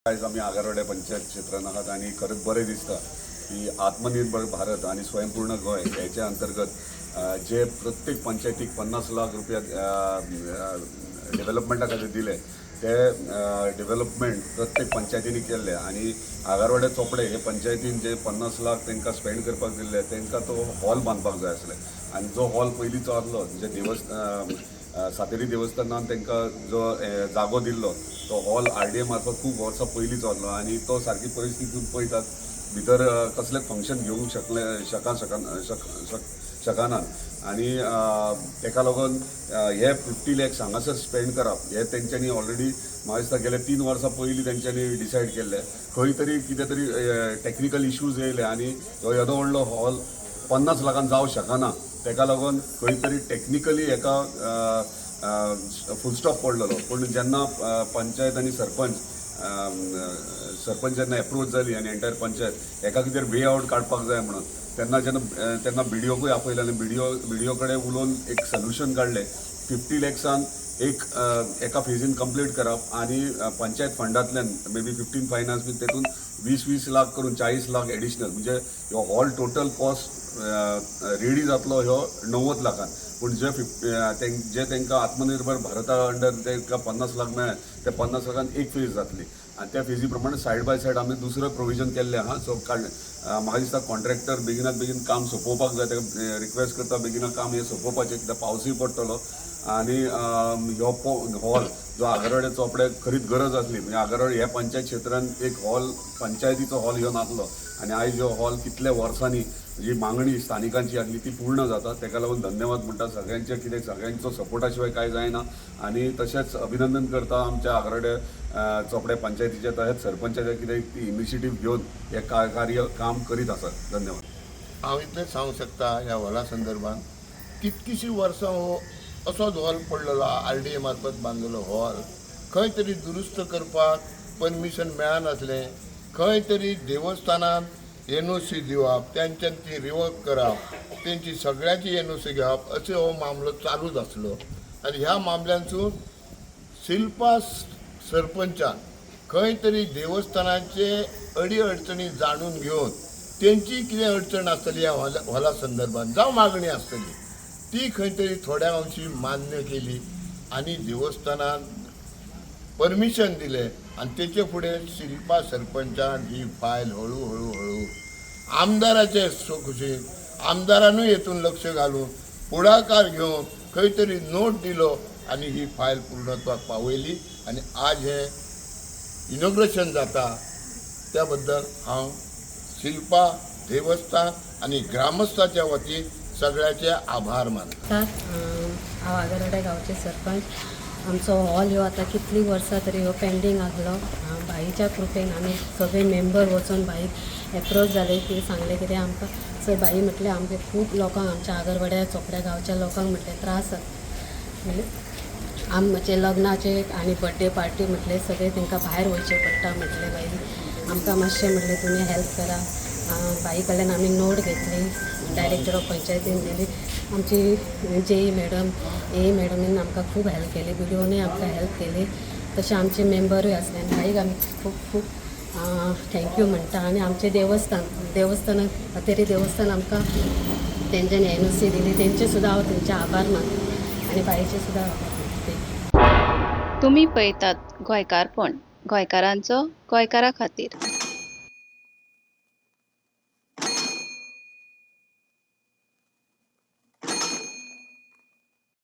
आज आम्ही आगारवाड्या पंचायत क्षेत्रान आहात आणि खरंच बरें दिसता की आत्मनिर्भर भारत आणि स्वयंपूर्ण गोय याच्या अंतर्गत जे प्रत्येक पंचायतीक 50 लाख रुपया डेव्हलपमेंटा खातीर दिले ते डेव्हलपमेंट प्रत्येक पंचायतींनी केले आणि आगारवाड्या चोपडे हे पंचायतीन जे 50 लाख तांकां स्पेंड करपाक दिल्ले तांकां तो हॉल बांदपाक जाय आसले आणि जो हॉल पयलींचो आसलो जे सातेरी देवस्थानान तांकां जो जागो दिल्लो तो हॉल RDA मार्फत खूब वर्सां पयलींचो आसलो आणि तो सारकी परिस्थितीन पळयतात भितर कसलेंच फंक्शन घेवंक शकानात आणि ताका लागून हे 50 lakhs हांगासर स्पेंड करप हे तेंच्यांनी ऑलरेडी म्हाका दिसता गेले 3 वर्सां पयलीं तेंच्यांनी डिसायड केल्ले खंय तरी कितें तरी टॅक्निकल इश्यूज येयले आणि हो येदो व्हडलो हॉल 50 लाखान जावं शकना ताका लागून खंय तरी टॅक्निकली हेका फुल स्टॉप पडलेलो पूण जेन्ना पंचायत आणि सरपंच जेन्ना एप्रोच जाली आनी एंटायर पंचायत एका कितें वे आउट काडपाक जाय म्हणून तेन्ना BDOकूय आपयले आनी BDO कडेन उलोवन एक सोल्युशन काडलें 50 lakhsan एका फेजीन कंप्लीट करप आणि पंचायत फंडांतल्यान मे बी 15 फायनान्स बी तेतून 20 लाख करून 40 लाख एडिशनल म्हणजे ह्यो हॉल टोटल कॉस्ट रेडी जातलो ह्यो 90 लाखान पूण जे तांकां आत्मनिर्भर भारता अंडर तांकां 50 लाख मेळ्ळे ते 50 लाखान एक फेज जातली आणि त्या फेजी प्रमाणे सायड बाय सायड आमी दुसरं प्रोविजन केल्लें आहा सो म्हाका दिसता कॉन्ट्रॅक्टर बेगिनात बेगीन काम सोंपोवपाक जाय ताका रिक्वेस्ट करता बेगिना काम हे सोंपोवपाचें कित्याक पावसूय पडटलो आणि हो हॉल जो आगारवाड्या चोपड्याक खरीच गरज आसली म्हणजे आगारवाडी ह्या पंचायत क्षेत्रांत एक हॉल पंचायतीचो हॉल ह्यो नासलो आणि आयज हो हॉल कितल्या वर्सांनी जी मागणी स्थानिकांची आसली ती पूर्ण जाता ताका लागून धन्यवाद म्हणटा सगळ्यांचे कितें सगळ्यांचो सपोर्टा शिवाय कांय जायना आणि तशेंच अभिनंदन करता आमच्या आगारवाड्या चोपड्या पंचायतीच्या तहत सरपंचाचे कितें ती इनिशिएटीव घेवन हे कार्य काम करीत आसात धन्यवाद. हांव इतलेंच सांगूंक शकता ह्या हॉला संदर्भात कितकीशीं वर्सां हो असोच हॉल पडलेलो RDA मार्फत बांदलेलो हॉल खंय तरी दुरुस्त करपाक परमिशन मेळनासलें खंय तरी देवस्थानान NOC दिवप त्यांच्यान ती रिवर्क करप तेंची सगळ्यांची NOC घेवप अशें हो मामलो चालूच आसलो आनी ह्या मामल्यांसून शिल्पा सरपंचान खंय तरी देवस्थानाचे अडचणी जाणून घेवन तेंची कितें अडचण आसतली ह्या हॉला संदर्भात जावं मागणी आसतली ती खंय तरी थोड्या अंशी मान्य केली आणि देवस्थानान परमिशन दिले आणि तेचे फुडें शिल्पा सरपंचान ही फायल हळू आमदाराचे खुशीन आमदारानूय हेतून लक्ष घालून पुढाकार घेवन खंय तरी नोट दिलो आणि ही फायल पूर्णत्वाक पावयली आणि आज हे इनॉग्रेशन जाता त्या बद्दल हांव शिल्पा देवस्थान आणि ग्रामस्थाच्या वतीन सगळ्याचे आभार मानता. हांव आगारवाड्या गांवचे सरपंच आमचो हॉल ह्यो आतां कितलीं वर्सां तरी हो पेंडींग आसलो बाईच्या कृपेन आमी सगळे मेंबर वचून बाईक एप्रोच जाले की सांगले कितें आमकां सर बाई म्हटलें आमचे खूब लोकांक आमच्या आगारवाड्या चोपड्या गांवच्या लोकांक म्हटलें त्रास म्हणजे आमचे लग्नाचे आनी बर्थडे पार्टी म्हटलें सगळे तांकां भायर वयचें पडटा म्हटलें बाई आमकां मातशें म्हटलें तुमी हेल्प करा बाई कडल्यान आमी नोट घेतली डायरेक्टर ऑफ पंचायतीन दिली आमची JE मॅडम AE मॅडमीन आमकां खूब हेल्प केली BDOनूय आमकां हेल्प केली तशें आमचे मेंबरूय आसले आनी बाईक आमी खूब थँक्यू म्हणटा आनी आमचें देवस्थान अतेरी देवस्थान आमकां तेंच्यांनी NOC दिली तेंचे सुद्दां हांव तेंचे आभार मानता आनी बाईचे सुद्दां आभार मानता. तुम्ही पळयतात गोंयकारपण गोंयकारांचो गोंयकारा खातीर.